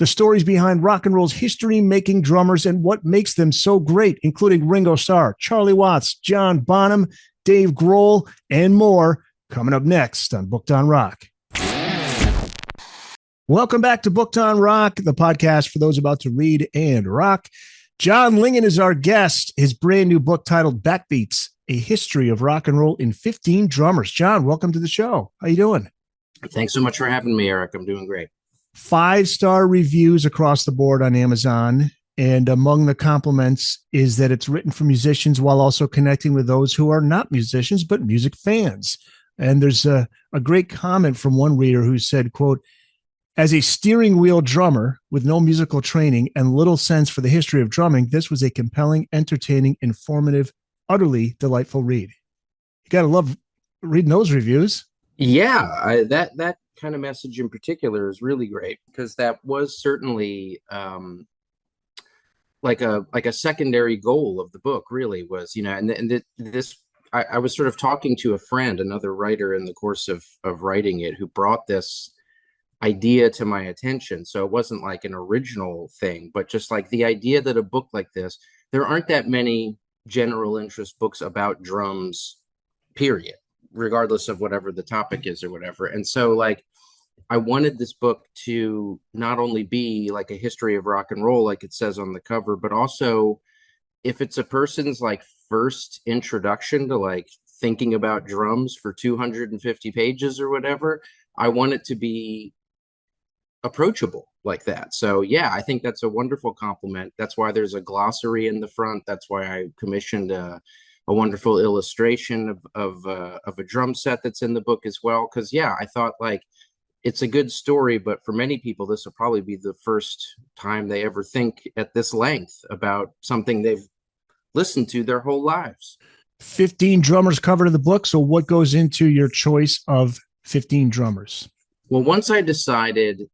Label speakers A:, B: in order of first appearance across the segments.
A: the stories behind rock and roll's history-making drummers and what makes them so great, including Ringo Starr, Charlie Watts, John Bonham, Dave Grohl, and more, coming up next on Booked on Rock. Welcome back to Booked on Rock, the podcast for those about to read and rock. John Lingan is our guest. His brand new book titled Backbeats, A History of Rock and Roll in 15 Drummers. John, welcome to the show. How you doing?
B: Thanks so much for having me, Eric. I'm doing great.
A: 5-star reviews across the board on Amazon. And among the compliments is that it's written for musicians while also connecting with those who are not musicians, but music fans. And there's a great comment from one reader who said, quote, "As a steering wheel drummer with no musical training and little sense for the history of drumming, this was a compelling, entertaining, informative, utterly delightful read." You got to love reading those reviews.
B: Yeah, that kind of message in particular is really great because that was certainly like a secondary goal of the book. Really was, I was sort of talking to a friend, another writer, in the course of writing it, who brought this idea to my attention. So it wasn't like an original thing, but just like the idea that a book like this, there aren't that many general interest books about drums, period, regardless of whatever the topic is or whatever. And so like, I wanted this book to not only be like a history of rock and roll, like it says on the cover, but also if it's a person's like first introduction to like thinking about drums for 250 pages or whatever, I want it to be approachable like that. So yeah, I think that's a wonderful compliment. That's why there's a glossary in the front. That's why I commissioned a wonderful illustration of a drum set that's in the book as well. Because yeah, I thought like it's a good story, but for many people, this will probably be the first time they ever think at this length about something they've listened to their whole lives.
A: 15 drummers covered in the book. So what goes into your choice of 15 drummers?
B: Well, once I decided,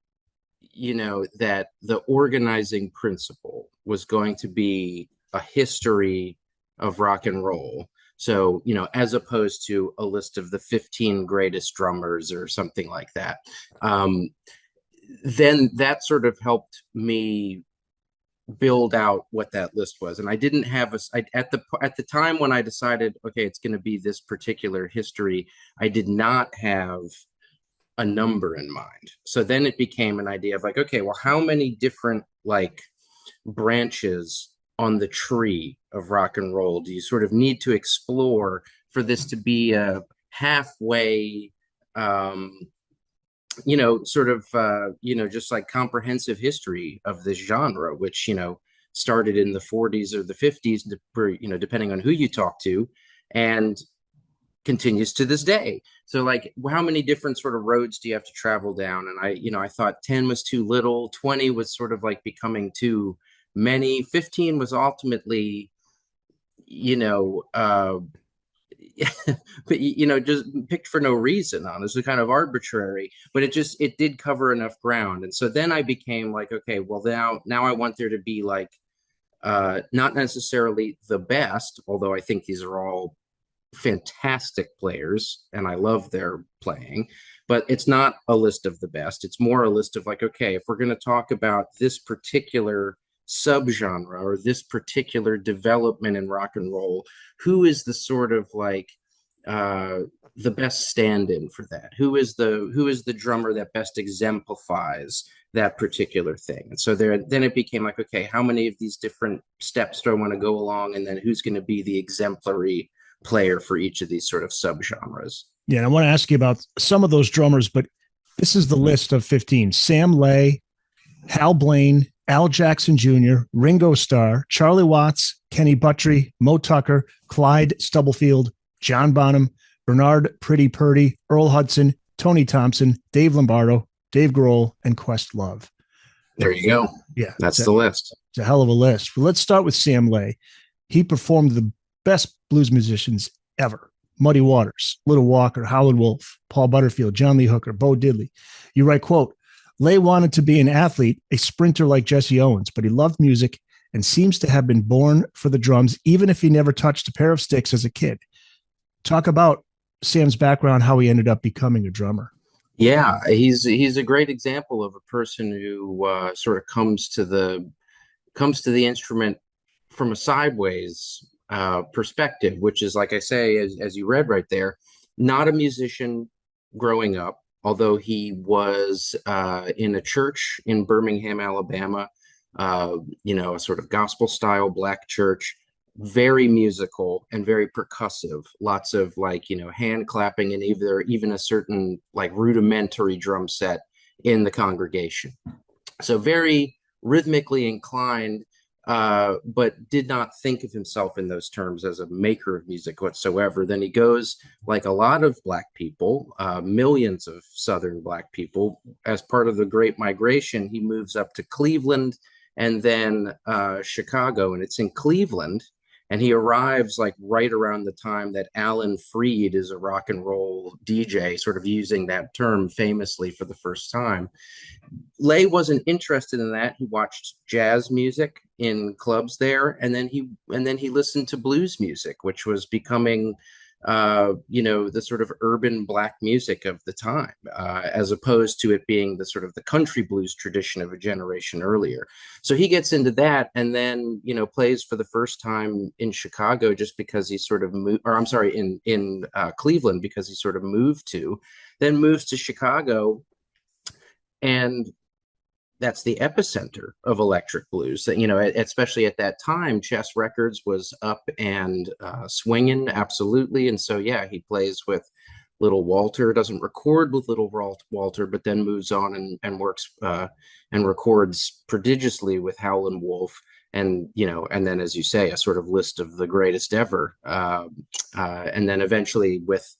B: that the organizing principle was going to be a history of rock and roll. So, as opposed to a list of the 15 greatest drummers or something like that, then that sort of helped me build out what that list was. And I didn't have at the time when I decided, okay, it's going to be this particular history, I did not have a number in mind. So then it became an idea of like, okay, well, how many different like branches on the tree of rock and roll do you sort of need to explore for this to be a halfway, just like comprehensive history of this genre, which, started in the 40s or the 50s, depending on who you talk to, and continues to this day. So like, how many different sort of roads do you have to travel down? And I thought 10 was too little, 20 was sort of like becoming too many, 15 was ultimately, but just picked for no reason, honestly, kind of arbitrary, but it did cover enough ground. And so then I became like, okay, well now I want there to be like, not necessarily the best, although I think these are all fantastic players and I love their playing, but it's not a list of the best. It's more a list of like, okay, if we're going to talk about this particular subgenre or this particular development in rock and roll, who is the sort of like the best stand-in for that? Who is the drummer that best exemplifies that particular thing? And so then it became like, okay, how many of these different steps do I want to go along, and then who's going to be the exemplary player for each of these sort of subgenres?
A: Yeah, and I want to ask you about some of those drummers, but this is the list of 15. Sam Lay, Hal Blaine, Al Jackson Jr., Ringo Starr, Charlie Watts, Kenny Buttrey, Mo Tucker, Clyde Stubblefield, John Bonham, Bernard Pretty Purdy, Earl Hudson, Tony Thompson, Dave Lombardo, Dave Grohl, and Questlove.
B: There you go.
A: Yeah.
B: That's the list.
A: It's a hell of a list. But let's start with Sam Lay. He performed the best blues musicians ever. Muddy Waters, Little Walker, Howlin' Wolf, Paul Butterfield, John Lee Hooker, Bo Diddley. You write, quote, Lay wanted to be an athlete, a sprinter like Jesse Owens, but he loved music and seems to have been born for the drums, even if he never touched a pair of sticks as a kid. Talk about Sam's background, how he ended up becoming a drummer.
B: Yeah, he's a great example of a person who sort of comes to the instrument from a sideways perspective, which is, like I say, as you read right there, not a musician growing up, although he was in a church in Birmingham, Alabama, a sort of gospel style black church, very musical and very percussive, lots of like, hand clapping and even a certain like rudimentary drum set in the congregation. So very rhythmically inclined, but did not think of himself in those terms as a maker of music whatsoever. Then he goes, like a lot of Black people, millions of Southern Black people, as part of the Great Migration, he moves up to Cleveland and then Chicago. And it's in Cleveland. And he arrives like right around the time that Alan Freed is a rock and roll DJ, sort of using that term famously for the first time. Lay wasn't interested in that. He watched jazz music in clubs there, and then he listened to blues music, which was becoming, the sort of urban black music of the time, as opposed to it being the sort of the country blues tradition of a generation earlier. So he gets into that, and then plays for the first time in Chicago just because he sort of moved, or I'm sorry, in Cleveland because he sort of moved to, then moves to Chicago, and that's the epicenter of electric blues. That especially at that time, Chess Records was up and swinging absolutely. And so yeah, he plays with Little Walter. Doesn't record with Little Walter, but then moves on and works and records prodigiously with Howlin' Wolf. And and then, as you say, a sort of list of the greatest ever. And then eventually with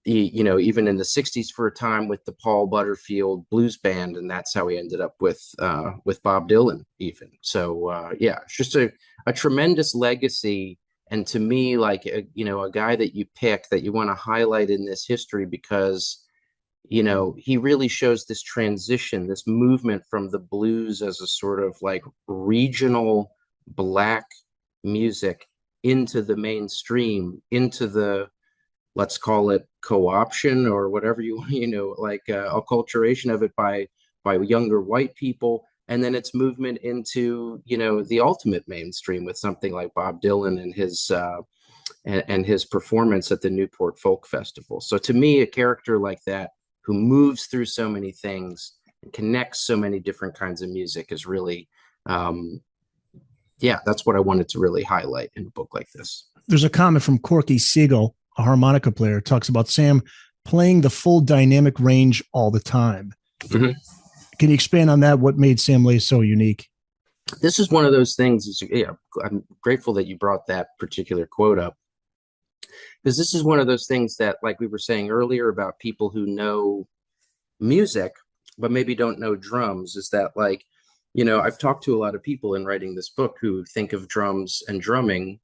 B: even in the 60s for a time with the Paul Butterfield Blues Band, and that's how he ended up with Bob Dylan even. So yeah, it's just a tremendous legacy. And to me, like a guy that you pick that you want to highlight in this history because he really shows this transition, this movement from the blues as a sort of like regional black music into the mainstream, into the, let's call it co-option or whatever you like acculturation of it by younger white people, and then its movement into the ultimate mainstream with something like Bob Dylan and his performance at the Newport Folk Festival. So to me, a character like that who moves through so many things and connects so many different kinds of music is really yeah, that's what I wanted to really highlight in a book like this.
A: There's a comment from Corky Siegel, a harmonica player, talks about Sam playing the full dynamic range all the time. Mm-hmm. Can you expand on that? What made Sam Lay so unique?
B: This is one of those things. Yeah, I'm grateful that you brought that particular quote up, because this is one of those things that, like we were saying earlier about people who know music but maybe don't know drums, is that like, I've talked to a lot of people in writing this book who think of drums and drumming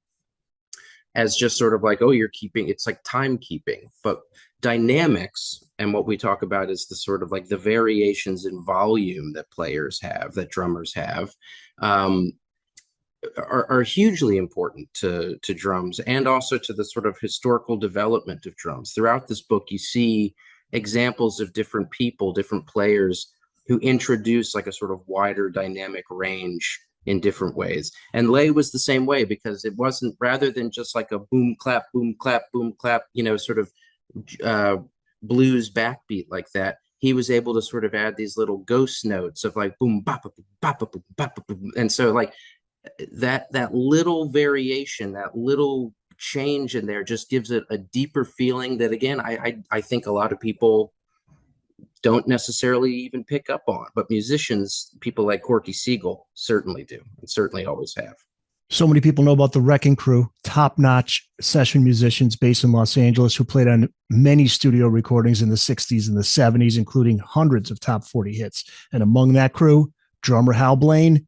B: as just sort of like, oh, it's like timekeeping. But dynamics, and what we talk about is the sort of like the variations in volume that players have, that drummers have, are hugely important to drums, and also to the sort of historical development of drums. Throughout this book, you see examples of different people, different players who introduce like a sort of wider dynamic range in different ways. And Lay was the same way, because it wasn't, rather than just like a boom, clap, boom, clap, boom, clap, sort of blues backbeat like that, he was able to sort of add these little ghost notes of like boom, bop, boom, bop, boom, bop, boom. And so like that little variation, that little change in there just gives it a deeper feeling that, again, I think a lot of people don't necessarily even pick up on, but musicians, people like Corky Siegel, certainly do, and certainly always have.
A: So many people know about the Wrecking Crew, top-notch session musicians based in Los Angeles who played on many studio recordings in the 60s and the 70s, including hundreds of top 40 hits. And among that crew, drummer Hal Blaine.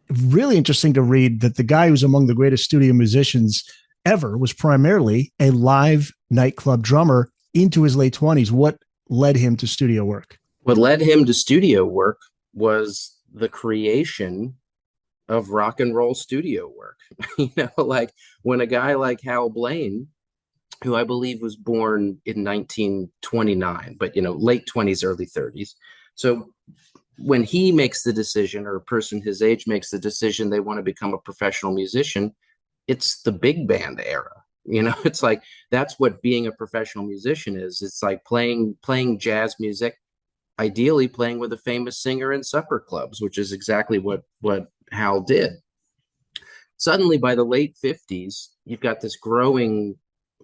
A: Really interesting to read that the guy who's among the greatest studio musicians ever was primarily a live nightclub drummer into his late 20s. What led him to studio work?
B: What led him to studio work was the creation of rock and roll studio work. Like when a guy like Hal Blaine who I believe was born in 1929, but late 20s, early 30s. So when he makes the decision, or a person his age makes the decision they want to become a professional musician, it's the big band era. It's like that's what being a professional musician is. It's like playing jazz music, ideally playing with a famous singer in supper clubs, which is exactly what Hal did. Suddenly, by the late 50s, you've got this growing,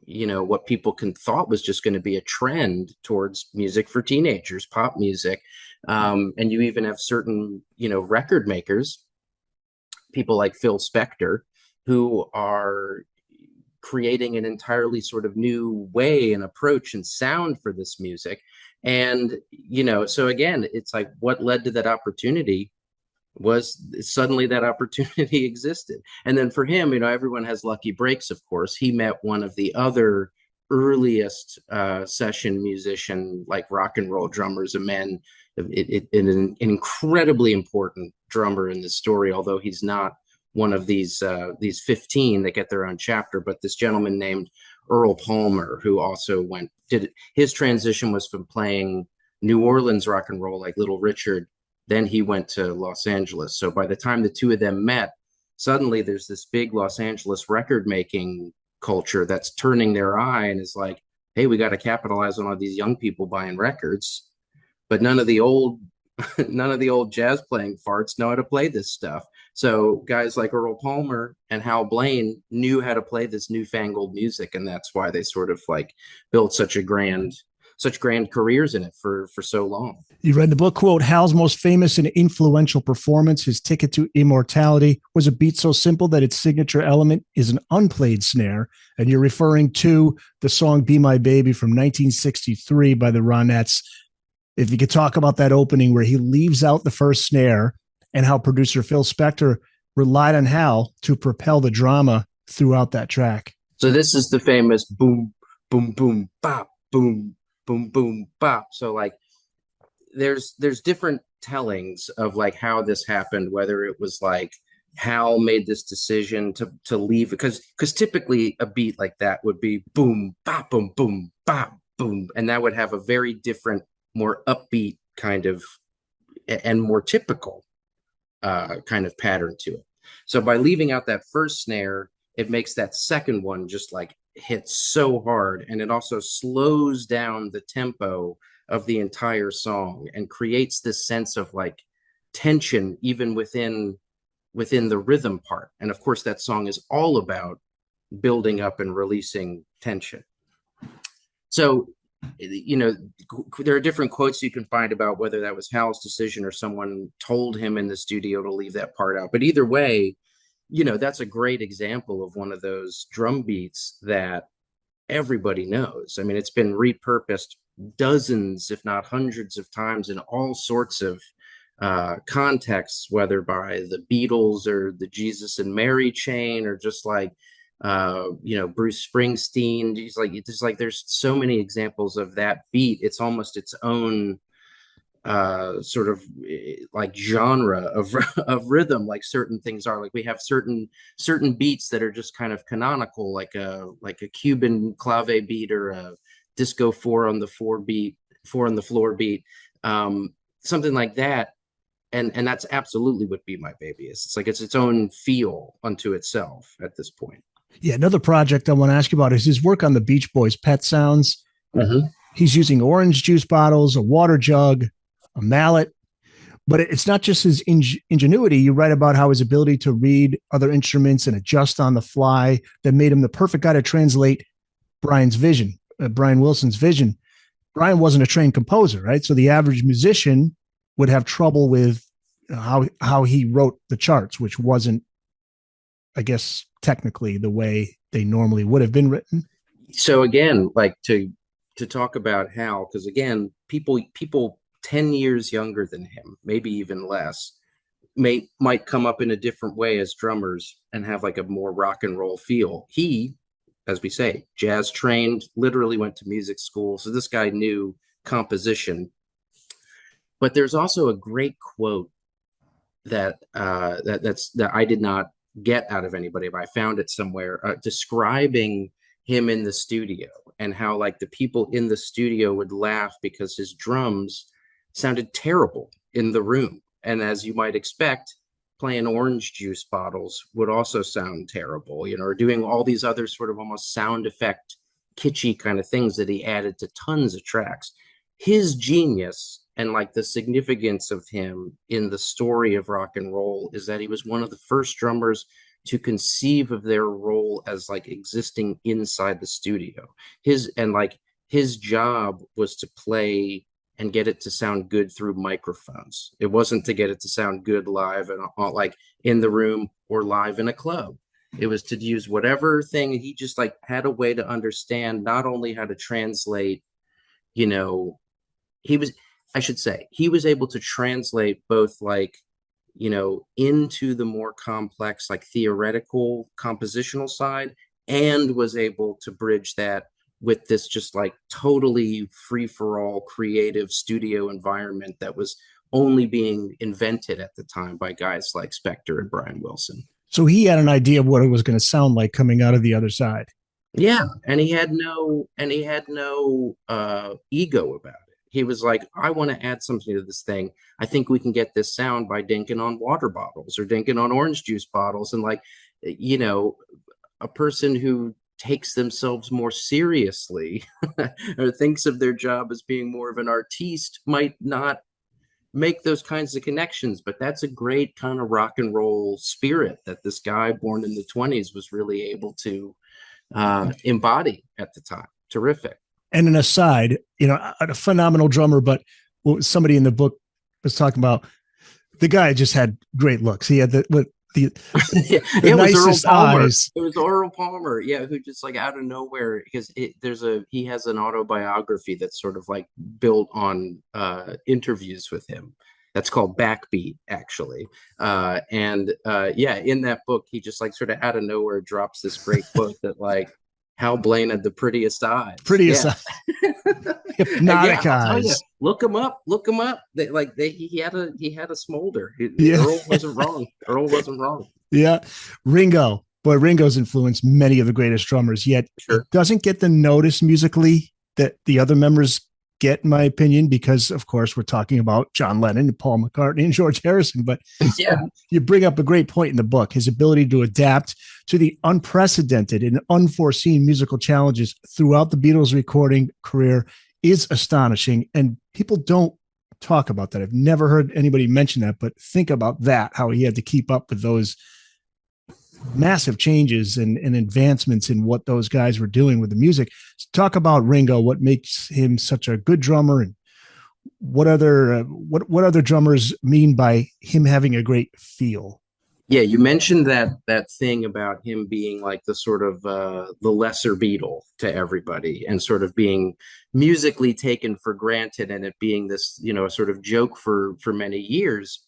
B: what people can thought was just going to be a trend towards music for teenagers, pop music. And you even have certain, record makers, people like Phil Spector, who are creating an entirely sort of new way and approach and sound for this music. And, so again, it's like what led to that opportunity was suddenly that opportunity existed. And then for him, everyone has lucky breaks, of course. He met one of the other earliest session musician, like rock and roll drummers, a man, an incredibly important drummer in this story, although he's not one of these 15 that get their own chapter, but this gentleman named Earl Palmer, who also did his transition was from playing New Orleans rock and roll like Little Richard. Then he went to Los Angeles. So by the time the two of them met, suddenly there's this big Los Angeles record making culture that's turning their eye and is like, hey, we got to capitalize on all these young people buying records. But none of the old none of the old jazz playing farts know how to play this stuff. So guys like Earl Palmer and Hal Blaine knew how to play this newfangled music, and that's why they sort of like built such grand careers in it for so long.
A: You read the book, quote, Hal's most famous and influential performance, his ticket to immortality, was a beat so simple that its signature element is an unplayed snare. And you're referring to the song Be My Baby from 1963 by the Ronettes. If you could talk about that opening where he leaves out the first snare and how producer Phil Spector relied on Hal to propel the drama throughout that track.
B: So this is the famous boom, boom, boom, bop, boom, boom, boom, bop. So like there's different tellings of like how this happened, whether it was like Hal made this decision to leave, because typically a beat like that would be boom, bop, boom, boom, bop, boom, and that would have a very different, more upbeat kind of and more typical kind of pattern to it. So by leaving out that first snare, it makes that second one just like hit so hard, and it also slows down the tempo of the entire song and creates this sense of like tension even within the rhythm part. And of course that song is all about building up and releasing tension. So there are different quotes you can find about whether that was Hal's decision or someone told him in the studio to leave that part out. But either way, that's a great example of one of those drum beats that everybody knows. I mean, it's been repurposed dozens, if not hundreds of times in all sorts of contexts, whether by the Beatles or the Jesus and Mary chain, or just like Bruce Springsteen. There's so many examples of that beat. It's almost its own sort of like genre of of rhythm, like certain things are. Like we have certain beats that are just kind of canonical, like a Cuban clave beat or a disco four on the floor beat, something like that. And that's absolutely what Be My Baby is. It's like it's its own feel unto itself at this point.
A: Yeah, another project I want to ask you about is his work on the Beach Boys' Pet Sounds.
B: Mm-hmm.
A: He's using orange juice bottles, a water jug, a mallet, but it's not just his ingenuity. You write about how his ability to read other instruments and adjust on the fly that made him the perfect guy to translate Brian Wilson's vision. Brian wasn't a trained composer, right? So the average musician would have trouble with how he wrote the charts, which wasn't, I guess, technically the way they normally would have been written.
B: So again, like to talk about Hal, because again, people 10 years younger than him, maybe even less, might come up in a different way as drummers and have like a more rock and roll feel. He, as we say, jazz trained, literally went to music school. So this guy knew composition. But there's also a great quote that that I did not get out of anybody, but I found it somewhere, describing him in the studio, and how like the people in the studio would laugh because his drums sounded terrible in the room. And as you might expect, playing orange juice bottles would also sound terrible, or doing all these other sort of almost sound effect kitschy kind of things that he added to tons of tracks. His genius and like the significance of him in the story of rock and roll is that he was one of the first drummers to conceive of their role as like existing inside the studio. His job was to play and get it to sound good through microphones. It wasn't to get it to sound good live and like in the room or live in a club. It was to use whatever thing. He just like had a way to understand not only how to translate, you know, he was, I should say, he was able to translate both like, into the more complex, like theoretical compositional side, and was able to bridge that with this just like totally free for all creative studio environment that was only being invented at the time by guys like Spector and Brian Wilson.
A: So he had an idea of what it was going to sound like coming out of the other side.
B: Yeah, and he had no ego about it. He was like, I want to add something to this thing. I think we can get this sound by dinking on water bottles or dinking on orange juice bottles. And like, you know, a person who takes themselves more seriously or thinks of their job as being more of an artiste might not make those kinds of connections. But that's a great kind of rock and roll spirit that this guy born in the 20s was really able to embody at the time. Terrific.
A: And an aside, a phenomenal drummer, but somebody in the book was talking about, the guy just had great looks. He had the
B: yeah,
A: the
B: it was Earl
A: nicest
B: Palmer.
A: eyes.
B: It was Earl Palmer, yeah, who just like out of nowhere, because he has an autobiography that's sort of like built on interviews with him. That's called Backbeat, actually. And yeah, in that book, he just like sort of out of nowhere drops this great quote that like Hal Blaine had the prettiest eyes.
A: Prettiest
B: Yeah.
A: hypnotic
B: Yeah, I'll tell you,
A: eyes.
B: look him up. Look him up. He had a smolder.
A: Yeah.
B: Earl wasn't wrong. Earl wasn't wrong.
A: Yeah. Ringo. Boy, Ringo's influenced many of the greatest drummers, yet he
B: Sure.
A: doesn't get the notice musically that the other members get, in my opinion, because of course we're talking about John Lennon and Paul McCartney and George Harrison. But
B: Yeah.
A: you bring up a great point in the book. His ability to adapt to the unprecedented and unforeseen musical challenges throughout the Beatles' recording career is astonishing. And people don't talk about that. I've never heard anybody mention that, but think about that, how he had to keep up with those massive changes and advancements in what those guys were doing with the music. So talk about Ringo, what makes him such a good drummer, and what other drummers mean by him having a great feel.
B: Yeah, you mentioned that thing about him being like the sort of the lesser Beatle to everybody, and sort of being musically taken for granted, and it being this, a sort of joke for many years.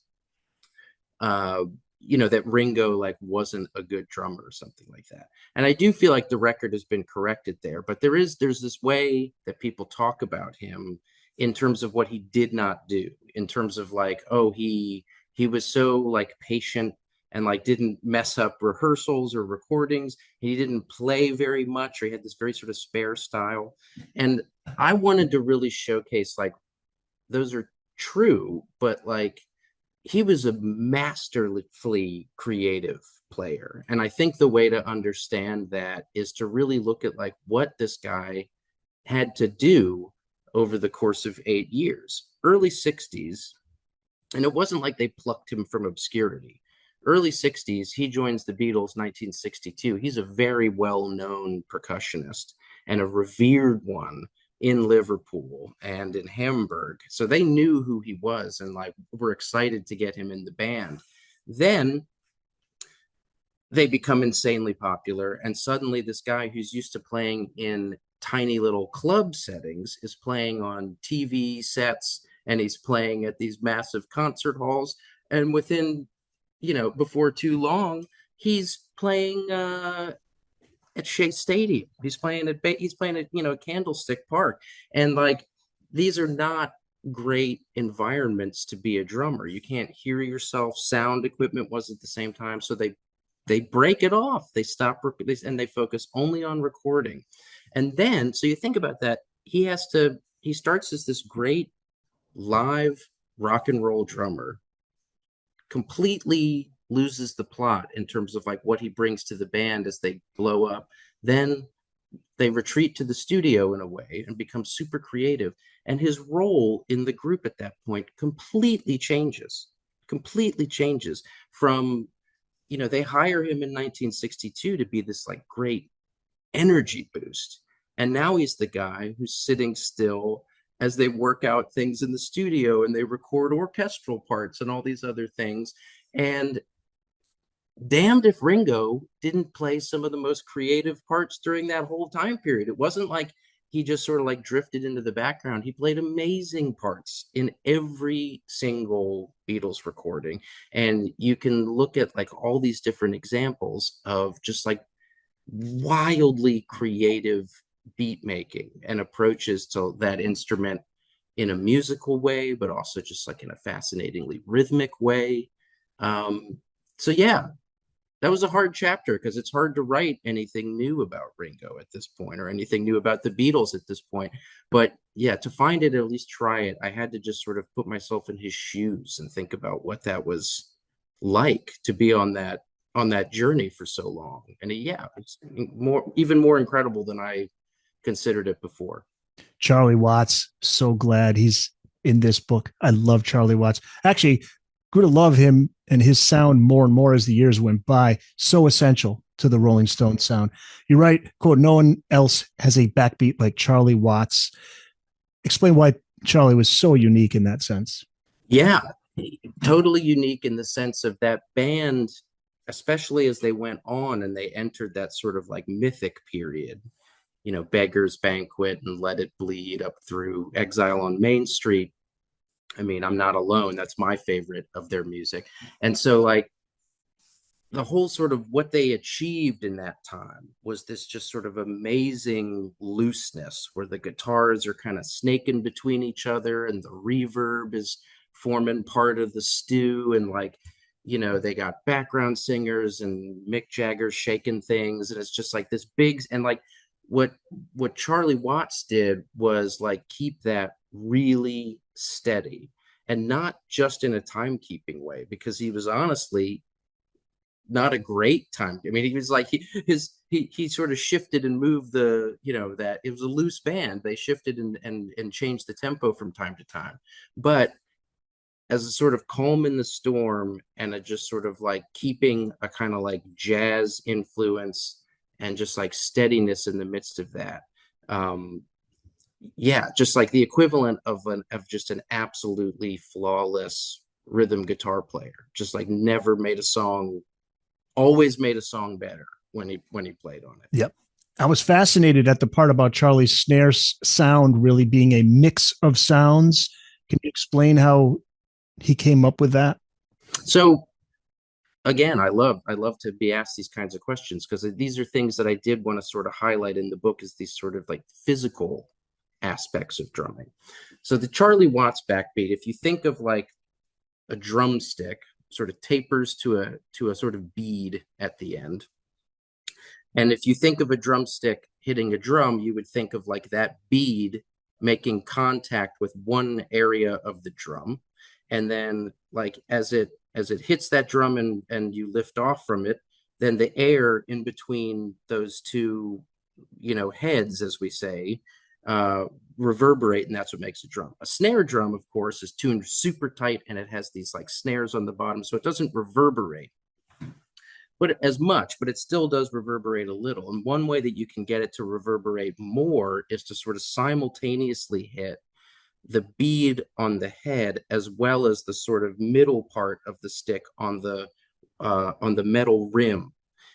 B: Uh, that Ringo like wasn't a good drummer or something like that. And I do feel like the record has been corrected there, but there's this way that people talk about him in terms of what he did not do, in terms of like, oh, he was so like patient and like didn't mess up rehearsals or recordings. He didn't play very much, or he had this very sort of spare style. And I wanted to really showcase like those are true, but like he was a masterfully creative player. And I think the way to understand that is to really look at like what this guy had to do over the course of 8 years. Early 60s, and it wasn't like they plucked him from obscurity. Early 60s, he joins the Beatles 1962. He's a very well-known percussionist and a revered one in Liverpool and in Hamburg. So they knew who he was and like were excited to get him in the band. Then they become insanely popular, and suddenly this guy who's used to playing in tiny little club settings is playing on TV sets, and he's playing at these massive concert halls. And within, before too long, he's playing at Shea Stadium. He's playing at Candlestick Park, and like these are not great environments to be a drummer. You can't hear yourself. Sound equipment was at the same time, so they they break it off. They stop and they focus only on recording. And then, so you think about that, he starts as this great live rock and roll drummer, completely loses the plot in terms of like what he brings to the band as they blow up. Then they retreat to the studio in a way and become super creative. And his role in the group at that point completely changes from, they hire him in 1962 to be this like great energy boost. And now he's the guy who's sitting still as they work out things in the studio and they record orchestral parts and all these other things. And damned if Ringo didn't play some of the most creative parts during that whole time period. It wasn't like he just sort of like drifted into the background. He played amazing parts in every single Beatles recording. And you can look at like all these different examples of just like wildly creative beat making and approaches to that instrument in a musical way, but also just like in a fascinatingly rhythmic way. So yeah, that was a hard chapter because it's hard to write anything new about Ringo at this point or anything new about the Beatles at this point. But yeah, to find it, at least try it, I had to just sort of put myself in his shoes and think about what that was like to be on that journey for so long. And yeah, it's even more incredible than I considered it before.
A: Charlie Watts, so glad he's in this book. I love Charlie Watts. Actually, grew to love him and his sound more and more as the years went by. So essential to the Rolling Stones sound. You're right, quote, no one else has a backbeat like Charlie Watts. Explain why Charlie was so unique in that sense.
B: Yeah, totally unique in the sense of that band, especially as they went on and they entered that sort of like mythic period, Beggar's Banquet and Let It Bleed up through Exile on Main Street. I mean, I'm Not Alone. That's my favorite of their music. And so, like, the whole sort of what they achieved in that time was this just sort of amazing looseness where the guitars are kind of snaking between each other and the reverb is forming part of the stew. And, like, they got background singers and Mick Jagger shaking things. And it's just like this big, and like, what Charlie Watts did was like keep that really steady and not just in a timekeeping way, because he was honestly not a great time. I mean, he was like he sort of shifted and moved that it was a loose band. They shifted and changed the tempo from time to time, but as a sort of calm in the storm and a just sort of like keeping a kind of like jazz influence and just like steadiness in the midst of that. Yeah, just like the equivalent of just an absolutely flawless rhythm guitar player. Just like never made a song, always made a song better when he played on it.
A: Yep. I was fascinated at the part about Charlie's snare sound really being a mix of sounds. Can you explain how he came up with that?
B: So again, I love to be asked these kinds of questions because these are things that I did want to sort of highlight in the book as these sort of like physical aspects of drumming. So the Charlie Watts backbeat, if you think of like a drumstick, sort of tapers to a sort of bead at the end. And if you think of a drumstick hitting a drum, you would think of like that bead making contact with one area of the drum. And then like as it hits that drum and you lift off from it, then the air in between those two, heads, as we say, reverberate, and that's what makes a drum. A snare drum, of course, is tuned super tight and it has these like snares on the bottom, so it doesn't reverberate but as much, but it still does reverberate a little. And one way that you can get it to reverberate more is to sort of simultaneously hit the bead on the head as well as the sort of middle part of the stick on the metal rim,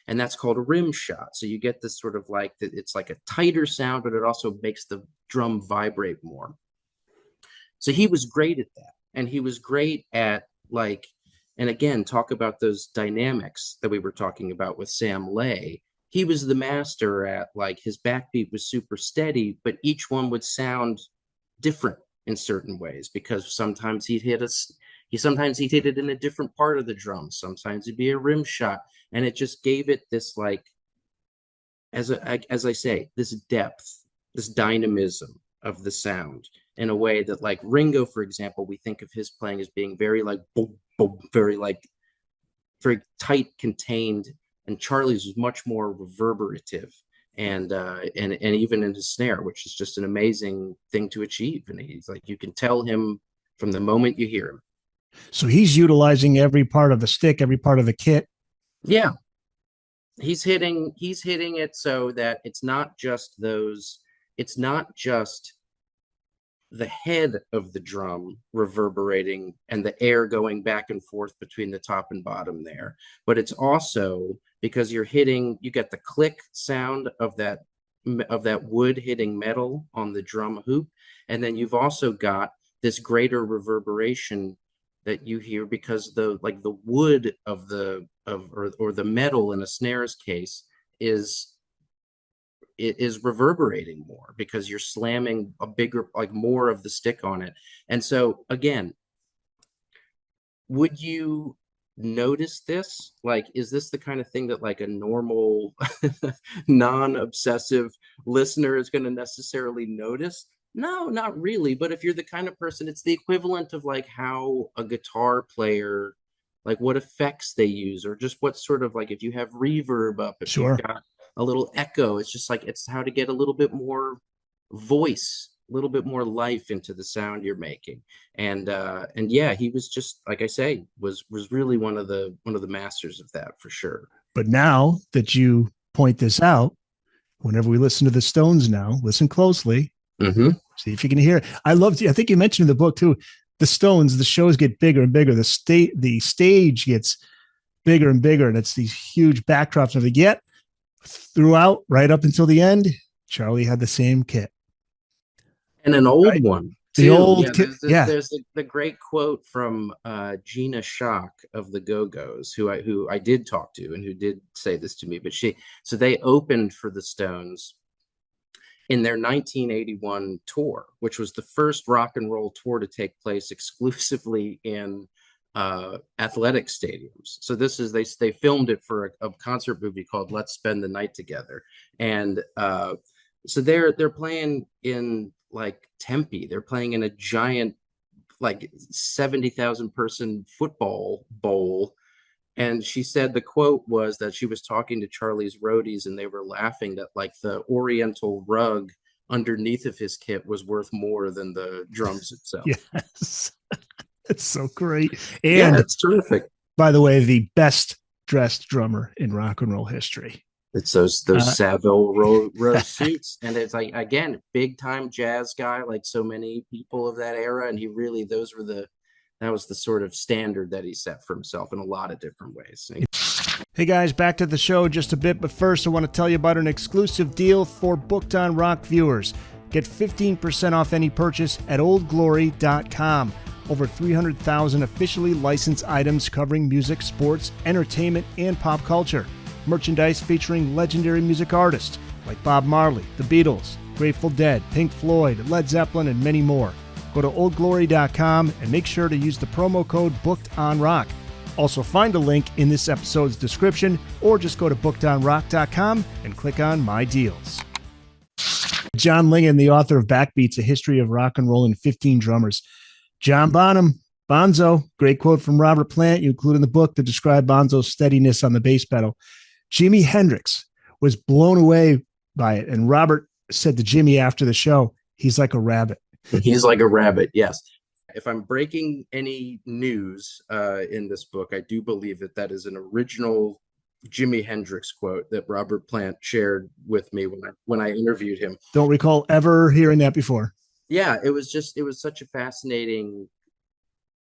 B: and that's called a rim shot. So you get this sort of like it's like a tighter sound, but it also makes the drum vibrate more. So he was great at that, and he was great at like, and again, talk about those dynamics that we were talking about with Sam Lay. He was the master at like his backbeat was super steady, but each one would sound different in certain ways because sometimes Sometimes he'd hit it in a different part of the drum. Sometimes it'd be a rim shot, and it just gave it this like, as I say, this depth, this dynamism of the sound in a way that, like Ringo, for example, we think of his playing as being very like boom, boom, very like very tight, contained, and Charlie's was much more reverberative and even in his snare, which is just an amazing thing to achieve. And he's like, you can tell him from the moment you hear him.
A: So he's utilizing every part of the stick, every part of the kit.
B: Yeah, he's hitting it so that it's not just the head of the drum reverberating and the air going back and forth between the top and bottom there, but it's also because you get the click sound of that wood hitting metal on the drum hoop, and then you've also got this greater reverberation that you hear because the wood of or the metal in a snare's case is reverberating more because you're slamming a bigger, like more of the stick on it. And so again, would you notice this? Like, is this the kind of thing that like a normal non-obsessive listener is going to necessarily notice? No, not really. But if you're the kind of person, it's the equivalent of like how a guitar player, like what effects they use, or just what sort of like if you have reverb up, if you've
A: Sure.
B: got a little echo, it's just like it's how to get a little bit more voice, a little bit more life into the sound you're making. And yeah, he was just like I say, was really one of the masters of that for sure.
A: But now that you point this out, whenever we listen to the Stones now, listen closely,
B: Mm-hmm.
A: see if you can hear it. I think you mentioned in the book too, the Stones, the shows get bigger and bigger. The stage gets bigger and bigger, and it's these huge backdrops of the yet throughout, right up until the end. Charlie had the same kit,
B: And an old
A: right?
B: one
A: The
B: too.
A: old
B: Yeah,
A: kit, yeah,
B: there's the great quote from Gina Schock of the Go-Go's, who I did talk to and who did say this to me. But they opened for the Stones in their 1981 tour, which was the first rock and roll tour to take place exclusively in athletic stadiums. So they filmed it for a concert movie called Let's Spend the Night Together, and so they're playing in like Tempe. They're playing in a giant like 70,000 person football bowl. And she said the quote was that she was talking to Charlie's roadies and they were laughing that like the oriental rug underneath of his kit was worth more than the drums itself.
A: yes. It's so great.
B: Yeah,
A: And
B: it's terrific.
A: by the way, the best dressed drummer in rock and roll history.
B: It's those
A: Uh,
B: Savile Row suits, and it's like again, big time jazz guy, like so many people of that era, and he really that was the sort of standard that he set for himself in a lot of different ways.
A: Hey guys, back to the show just a bit, but first I want to tell you about an exclusive deal for Booked on Rock viewers. Get 15% off any purchase at oldglory.com. Over 300,000 officially licensed items covering music, sports, entertainment, and pop culture. Merchandise featuring legendary music artists like Bob Marley, The Beatles, Grateful Dead, Pink Floyd, Led Zeppelin, and many more. Go to oldglory.com and make sure to use the promo code BookedOnRock. Also find a link in this episode's description or just go to bookedonrock.com and click on My Deals. John Lingan, the author of Backbeats, A History of Rock and Roll and 15 Drummers. John Bonham, Bonzo, great quote from Robert Plant you include in the book to describe Bonzo's steadiness on the bass pedal. Jimi Hendrix was blown away by it, and Robert said to Jimmy after the show, he's like a rabbit.
B: He's like a rabbit, yes. If I'm breaking any news in this book, I do believe that is an original Jimi Hendrix quote that Robert Plant shared with me when I interviewed him.
A: Don't recall ever hearing that before.
B: Yeah, it was such a fascinating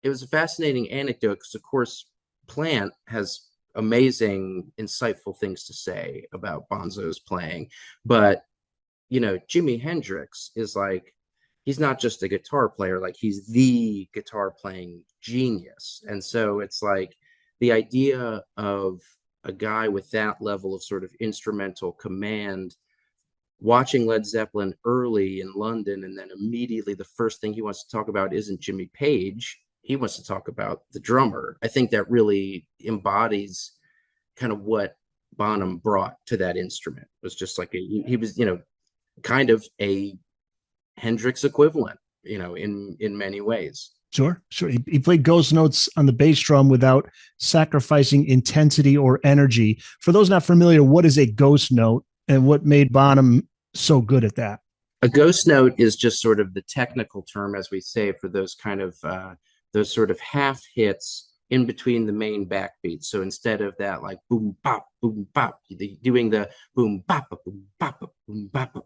B: anecdote because of course Plant has amazing, insightful things to say about Bonzo's playing, but Jimi Hendrix is like he's not just a guitar player, like he's the guitar playing genius. And so it's like the idea of a guy with that level of sort of instrumental command watching Led Zeppelin early in London, and then immediately the first thing he wants to talk about isn't Jimmy Page, he wants to talk about the drummer. I think that really embodies kind of what Bonham brought to that instrument. It was just like he was, kind of a Hendrix equivalent, in many ways.
A: Sure, sure. He played ghost notes on the bass drum without sacrificing intensity or energy. For those not familiar, what is a ghost note and what made Bonham so good at that?
B: A ghost note is just sort of the technical term, as we say, for those sort of half hits in between the main backbeats. So instead of that like boom bop, doing the boom bop boom bop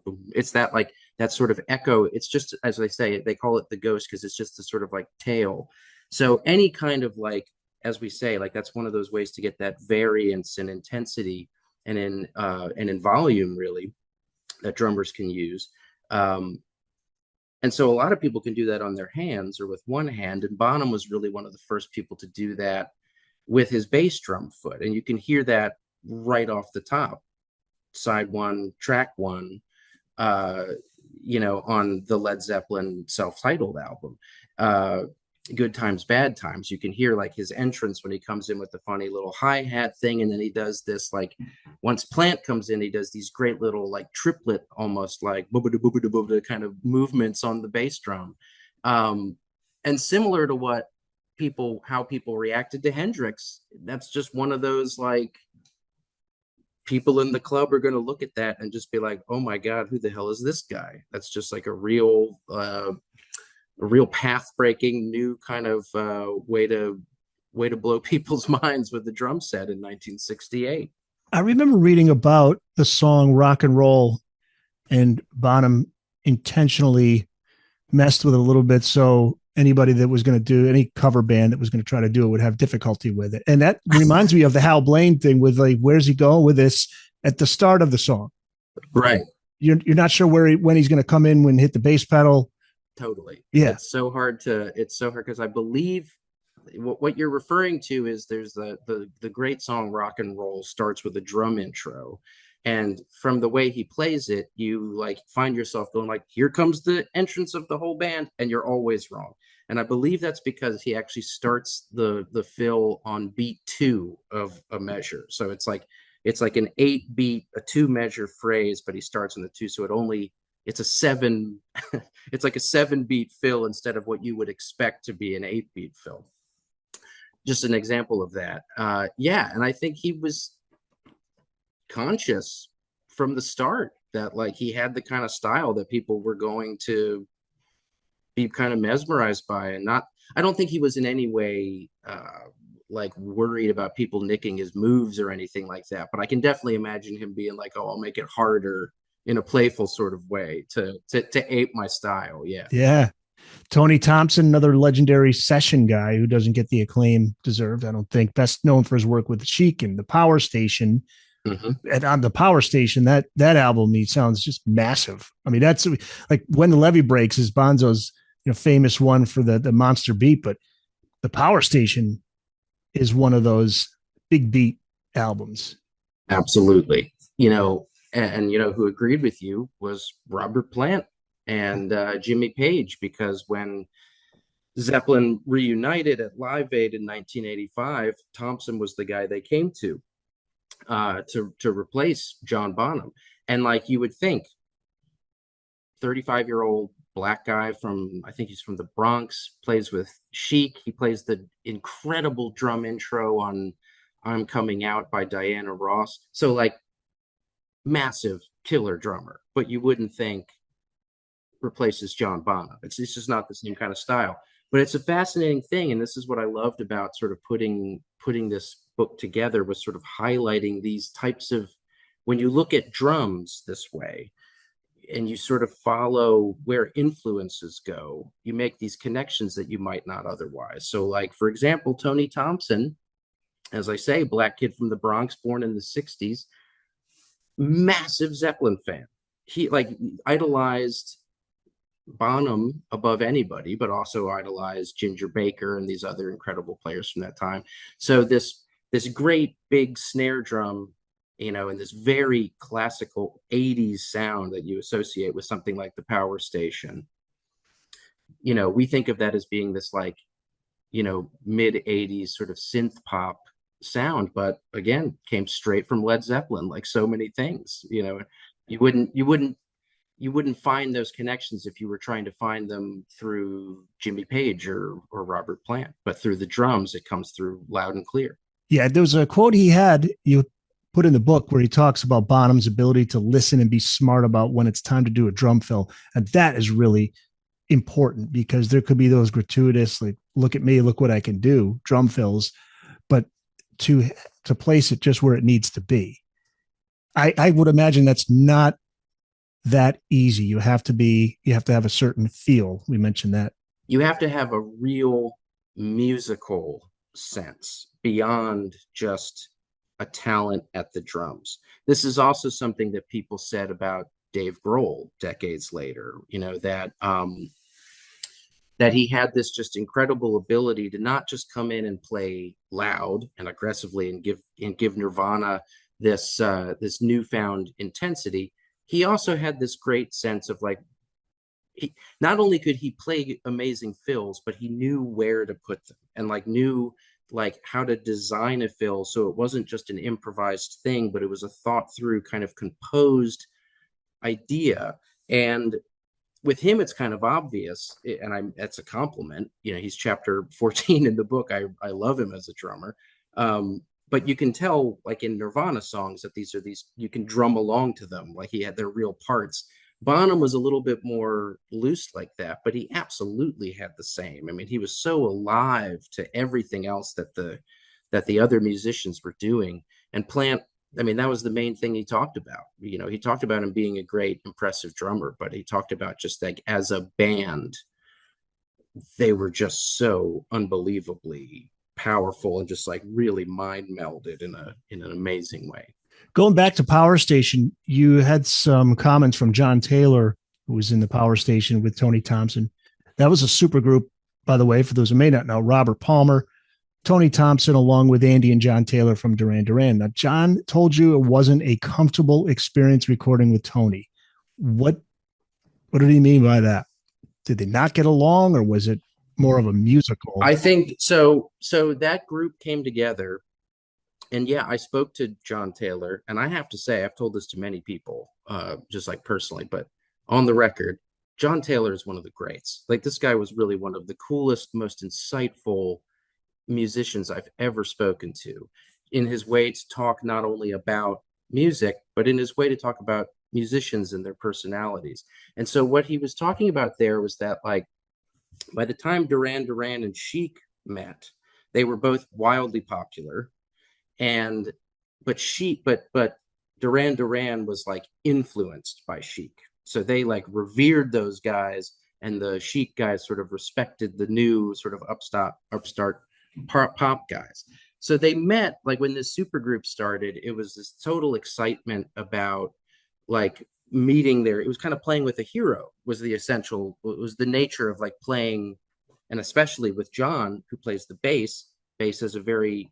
B: boom, it's that like that sort of echo. It's just, as they say, they call it the ghost because it's just the sort of like tail. So any kind of like, as we say, like that's one of those ways to get that variance and intensity and in volume really that drummers can use. Um, and so a lot of people can do that on their hands or with one hand. And Bonham was really one of the first people to do that with his bass drum foot. And you can hear that right off the top, side one, track one, uh, on the Led Zeppelin self-titled album. Good Times, Bad Times. You can hear like his entrance when he comes in with the funny little hi-hat thing. And then he does this like, once Plant comes in, he does these great little like triplet, almost like booba kind of movements on the bass drum. And similar to how people reacted to Hendrix, that's just one of those like, people in the club are going to look at that and just be like, oh my God, who the hell is this guy? That's just like a real path breaking new kind of way to blow people's minds with the drum set in 1968.
A: I remember reading about the song Rock and Roll, and Bonham intentionally messed with it a little bit so anybody that was going to do any cover band that was going to try to do it would have difficulty with it. And that reminds me of the Hal Blaine thing with like, where's he going with this at the start of the song?
B: Right.
A: You're not sure when he's going to come in, when hit the bass pedal.
B: Totally.
A: Yeah.
B: It's so hard because I believe what you're referring to is there's the great song Rock and Roll starts with a drum intro. And from the way he plays it, you like find yourself going like, here comes the entrance of the whole band, and you're always wrong. And I believe that's because he actually starts the fill on beat 2 of a measure. So it's like an 8-beat, a 2-measure phrase, but he starts on the 2. So it's a 7, it's like a 7-beat fill instead of what you would expect to be an 8-beat fill. Just an example of that. Yeah. And I think he was conscious from the start that like he had the kind of style that people were going to be kind of mesmerized by. And I don't think he was in any way like worried about people nicking his moves or anything like that, but I can definitely imagine him being like, oh, I'll make it harder in a playful sort of way to ape my style. Yeah.
A: Yeah. Tony Thompson, another legendary session guy who doesn't get the acclaim deserved, I don't think. Best known for his work with Chic and the Power Station. Mm-hmm. And on the Power Station, that album, he sounds just massive. I mean, that's like When the Levee Breaks is Bonzo's famous one for the monster beat, but the Power Station is one of those big beat albums.
B: Absolutely. And who agreed with you was Robert Plant and Jimmy Page, because when Zeppelin reunited at Live Aid in 1985, Thompson was the guy they came to replace John Bonham. And like you would think, 35-year-old black guy I think he's from the Bronx, plays with Chic. He plays the incredible drum intro on I'm Coming Out by Diana Ross. So like massive killer drummer, but you wouldn't think replaces John Bonham. It's just not the same kind of style. But it's a fascinating thing, and this is what I loved about sort of putting this book together, was sort of highlighting these types of, when you look at drums this way and you sort of follow where influences go, you make these connections that you might not otherwise. So like, for example, Tony Thompson, as I say, black kid from the Bronx, born in the 60s, massive Zeppelin fan. He like idolized Bonham above anybody, but also idolized Ginger Baker and these other incredible players from that time. So this great big snare drum, and this very classical 80s sound that you associate with something like the Power Station. We think of that as being this like mid 80s sort of synth pop sound, but again, came straight from Led Zeppelin, like so many things. You wouldn't you wouldn't you wouldn't find those connections if you were trying to find them through Jimmy Page or Robert Plant, but through the drums, it comes through loud and clear.
A: Yeah, there was a quote he had, you put in the book, where he talks about Bonham's ability to listen and be smart about when it's time to do a drum fill. And that is really important, because there could be those gratuitous, like, look at me, look what I can do, drum fills, but to place it just where it needs to be. I would imagine that's not that easy. You have to have a certain feel. We mentioned that.
B: You have to have a real musical sense beyond just a talent at the drums. This is also something that people said about Dave Grohl decades later, that he had this just incredible ability to not just come in and play loud and aggressively and give Nirvana this newfound intensity. He also had this great sense of like, not only could he play amazing fills, but he knew where to put them, and like knew like how to design a fill so it wasn't just an improvised thing, but it was a thought through kind of composed idea. And with him, it's kind of obvious, and that's a compliment. He's chapter 14 in the book. I love him as a drummer. But you can tell, like in Nirvana songs, that these you can drum along to them, like he had their real parts. Bonham was a little bit more loose like that, but he absolutely had the same. I mean, he was so alive to everything else that the other musicians were doing. And Plant, I mean, that was the main thing he talked about. He talked about him being a great, impressive drummer, but he talked about just like as a band, they were just so unbelievably powerful and just like really mind melded in an amazing way.
A: Going back to Power Station, you had some comments from John Taylor, who was in the Power Station with Tony Thompson. That was a super group, by the way, for those who may not know. Robert Palmer, Tony Thompson, along with Andy and John Taylor from Duran Duran. Now, John told you it wasn't a comfortable experience recording with Tony. What did he mean by that? Did they not get along, or was it more of a musical?
B: I think so. So that group came together. And yeah, I spoke to John Taylor, and I have to say, I've told this to many people, just like personally, but on the record, John Taylor is one of the greats. Like, this guy was really one of the coolest, most insightful musicians I've ever spoken to, in his way to talk not only about music, but in his way to talk about musicians and their personalities. And so what he was talking about there was that, like, by the time Duran Duran and Chic met, they were both wildly popular. And but Duran Duran was like influenced by Chic, so they like revered those guys, and the Chic guys sort of respected the new sort of upstart pop guys. So they met, like when this supergroup started, it was this total excitement about like meeting there. It was kind of playing with a hero was the essential, it was the nature of like playing, and especially with John, who plays the bass. Bass is a very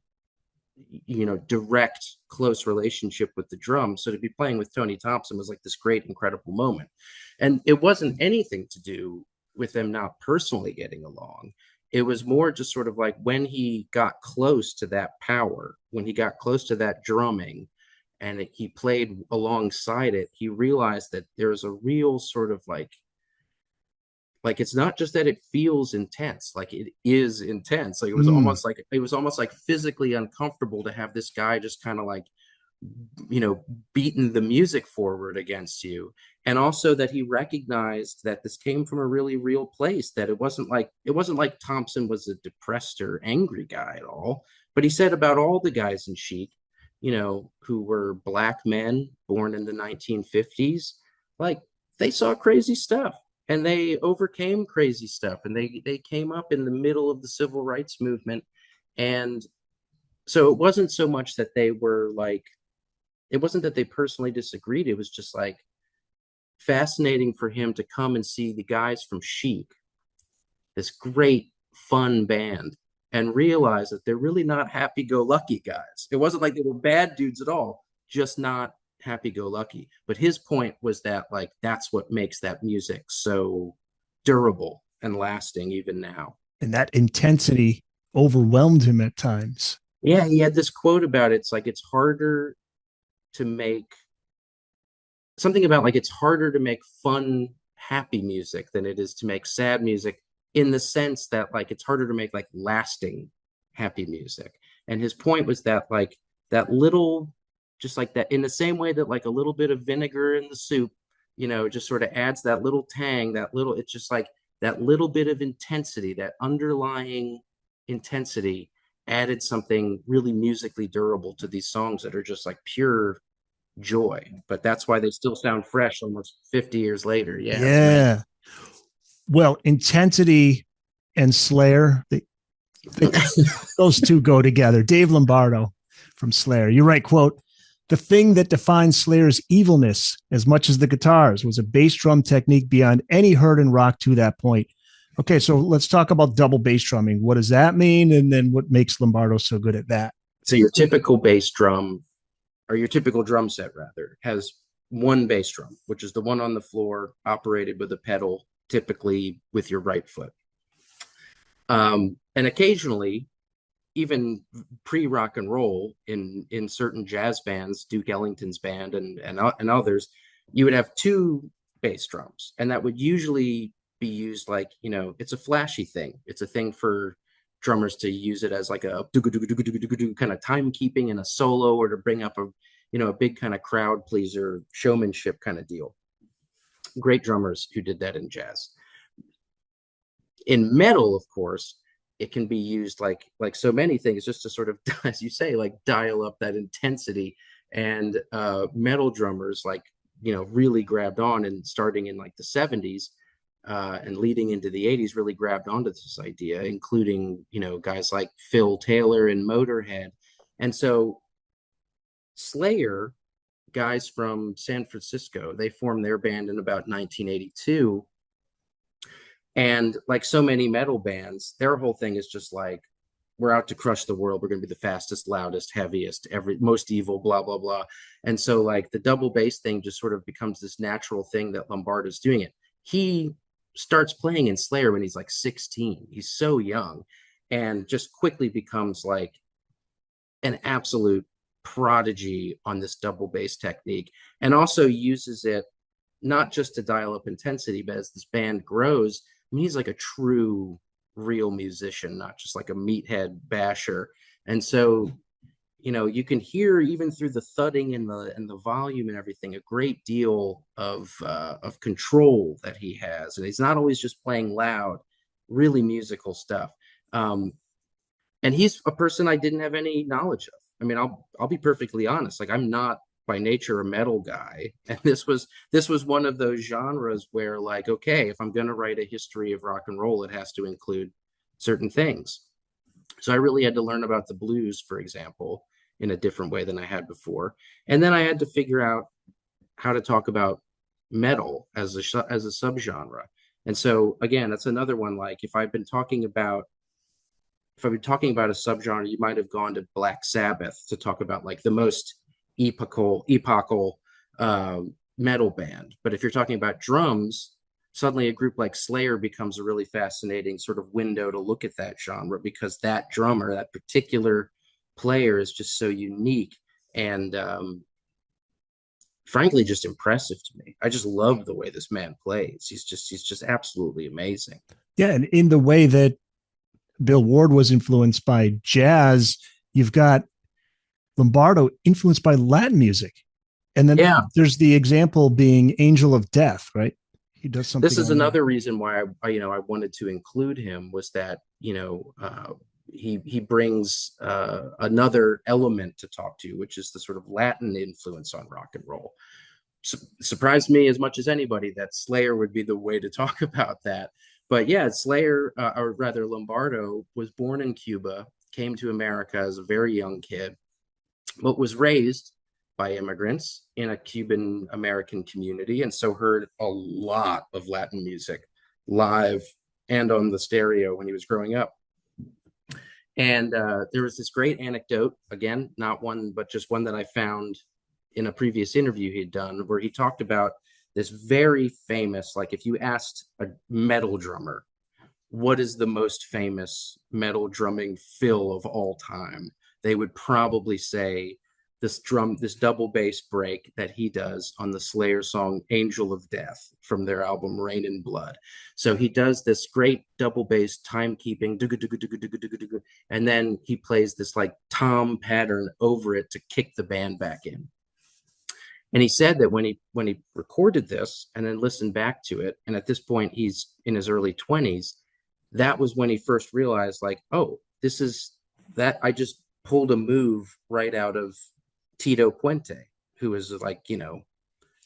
B: direct, close relationship with the drums. So to be playing with Tony Thompson was like this great, incredible moment. And it wasn't anything to do with them not personally getting along. It was more just sort of like when he got close to that power, when he got close to that drumming, and he played alongside it, he realized that there's a real sort of like it's not just that it feels intense, like it is intense. Like it was almost like physically uncomfortable to have this guy just kind of like beating the music forward against you. And also that he recognized that this came from a really real place, that it wasn't like Thompson was a depressed or angry guy at all, but he said about all the guys in Chic, who were black men born in the 1950s, like they saw crazy stuff. And they overcame crazy stuff, and they came up in the middle of the civil rights movement. And so it wasn't so much that they were like, it wasn't that they personally disagreed. It was just like fascinating for him to come and see the guys from Chic, this great, fun band, and realize that they're really not happy-go-lucky guys. It wasn't like they were bad dudes at all, just not happy-go-lucky. But his point was that like that's what makes that music so durable and lasting even now.
A: And that intensity overwhelmed him at times.
B: Yeah, he had this quote about it. It's like it's harder to make something about like it's harder to make fun, happy music than it is to make sad music, in the sense that like it's harder to make like lasting happy music. And his point was that like that little, just like that, in the same way that like a little bit of vinegar in the soup, just sort of adds that little tang, that little, it's just like that little bit of intensity, that underlying intensity added something really musically durable to these songs that are just like pure joy. But that's why they still sound fresh almost 50 years later. Yeah, it's amazing.
A: Yeah. Well, intensity and Slayer, they those two go together. Dave Lombardo from Slayer. You write, quote, the thing that defined Slayer's evilness as much as the guitars was a bass drum technique beyond any heard in rock to that point. Okay, so let's talk about double bass drumming. What does that mean? And then what makes Lombardo so good at that?
B: So your typical bass drum, or your typical drum set rather, has one bass drum, which is the one on the floor, operated with a pedal, typically with your right foot. And occasionally, even pre-rock and roll, in certain jazz bands, Duke Ellington's band and others, you would have two bass drums, and that would usually be used like, it's a flashy thing. It's a thing for drummers to use it as like a kind of timekeeping in a solo, or to bring up a big kind of crowd pleaser, showmanship kind of deal. Great drummers who did that in jazz. In metal, of course, it can be used like so many things, just to sort of, as you say, like dial up that intensity. And metal drummers really grabbed on, and starting in like the 70s and leading into the 80s, really grabbed onto this idea, including guys like Phil Taylor and Motorhead. And so Slayer, guys from San Francisco, they formed their band in about 1982. And like so many metal bands, their whole thing is just like, we're out to crush the world. We're going to be the fastest, loudest, heaviest, most evil, blah, blah, blah. And so like the double bass thing just sort of becomes this natural thing that Lombardo's doing it. He starts playing in Slayer when he's like 16. He's so young, and just quickly becomes like an absolute prodigy on this double bass technique, and also uses it not just to dial up intensity, but as this band grows, I mean, he's like a true, real musician, not just like a meathead basher. And so, you can hear, even through the thudding and the volume and everything, a great deal of control that he has, and he's not always just playing loud, really musical stuff. And he's a person I didn't have any knowledge of. I mean, I'll be perfectly honest. Like, I'm not by nature a metal guy, and this was one of those genres where, like, okay, if I'm going to write a history of rock and roll, it has to include certain things. So I really had to learn about the blues, for example, in a different way than I had before. And then I had to figure out how to talk about metal as a subgenre. And so again, that's another one. Like, if I've been talking about a subgenre, you might have gone to Black Sabbath to talk about like the most epochal metal band. But if you're talking about drums, suddenly a group like Slayer becomes a really fascinating sort of window to look at that genre, because that drummer, that particular player, is just so unique and frankly just impressive to me. I just love the way this man plays. He's just absolutely amazing.
A: Yeah, and in the way that Bill Ward was influenced by jazz, you've got Lombardo influenced by Latin music. And then there's the example being Angel of Death, right? He does something.
B: This is another reason why I wanted to include him, was that he brings another element to talk to, which is the sort of Latin influence on rock and roll. Surprised me as much as anybody that Slayer would be the way to talk about that. But yeah, Slayer, or rather Lombardo, was born in Cuba, came to America as a very young kid, but was raised by immigrants in a Cuban American community, and so heard a lot of Latin music live and on the stereo when he was growing up. And there was this great anecdote, again, not one, but just one that I found in a previous interview he'd done, where he talked about this very famous, like, if you asked a metal drummer what is the most famous metal drumming fill of all time, they would probably say this double bass break that he does on the Slayer song Angel of Death from their album Rain and Blood. So he does this great double bass timekeeping, and then he plays this like tom pattern over it to kick the band back in. And he said that when he recorded this and then listened back to it, and at this point he's in his early 20s, that was when he first realized, like, oh, this is that I just pulled a move right out of Tito Puente, who is like,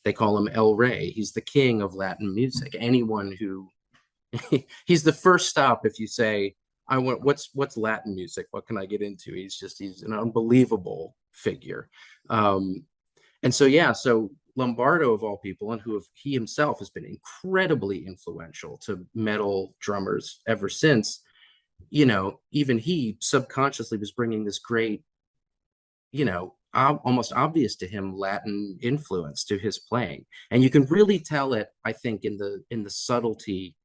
B: they call him El Rey. He's the king of Latin music. Anyone who he's the first stop if you say, I want what's Latin music? What can I get into? He's an unbelievable figure. And so, yeah, so Lombardo, of all people, and he himself has been incredibly influential to metal drummers ever since, even he subconsciously was bringing this great, almost obvious to him Latin influence to his playing. And you can really tell it, I think, in the subtlety